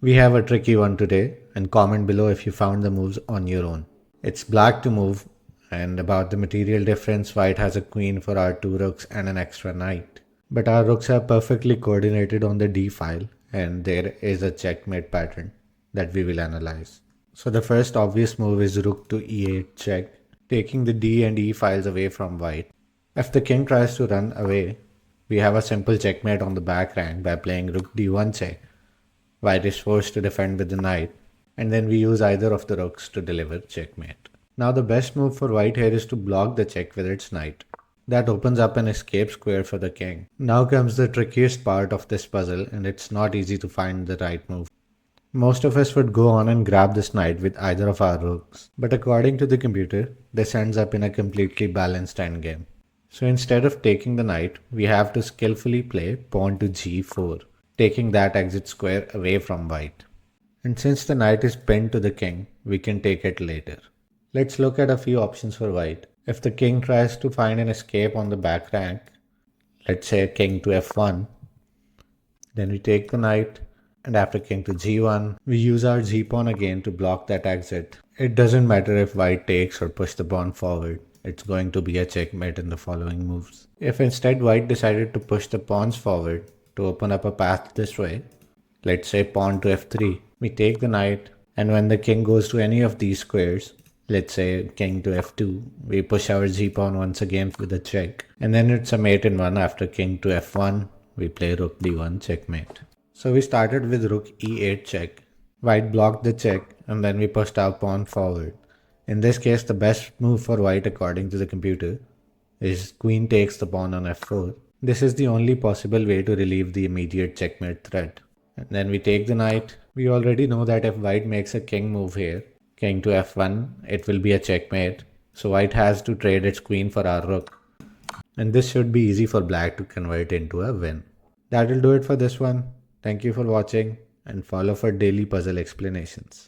We have a tricky one today, and comment below if you found the moves on your own. It's black to move, and about the material difference, white has a queen for our two rooks and an extra knight. But our rooks are perfectly coordinated on the d file, and there is a checkmate pattern that we will analyze. So the first obvious move is rook to e8 check, taking the d and e files away from white. If the king tries to run away, we have a simple checkmate on the back rank by playing rook d1 check. White is forced to defend with the knight, and then we use either of the rooks to deliver checkmate. Now the best move for white here is to block the check with its knight. That opens up an escape square for the king. Now comes the trickiest part of this puzzle, and it's not easy to find the right move. Most of us would go on and grab this knight with either of our rooks, but according to the computer, this ends up in a completely balanced endgame. So instead of taking the knight, we have to skillfully play pawn to g4, taking that exit square away from white. And since the knight is pinned to the king, we can take it later. Let's look at a few options for white. If the king tries to find an escape on the back rank, let's say king to f1, then we take the knight, and after king to g1, we use our g-pawn again to block that exit. It doesn't matter if white takes or push the pawn forward, it's going to be a checkmate in the following moves. If instead white decided to push the pawns forward to open up a path this way, let's say pawn to f3, we take the knight, and when the king goes to any of these squares, let's say king to f2, we push our g-pawn once again with a check, and then it's a mate in one. After king to f1, we play rook d1 checkmate. So we started with rook e8 check. White blocked the check, and then we pushed our pawn forward. In this case, the best move for white according to the computer is queen takes the pawn on f4. This is the only possible way to relieve the immediate checkmate threat. And then we take the knight. We already know that if white makes a king move here, king to f1, it will be a checkmate. So white has to trade its queen for our rook. And this should be easy for black to convert into a win. That will do it for this one. Thank you for watching, and follow for daily puzzle explanations.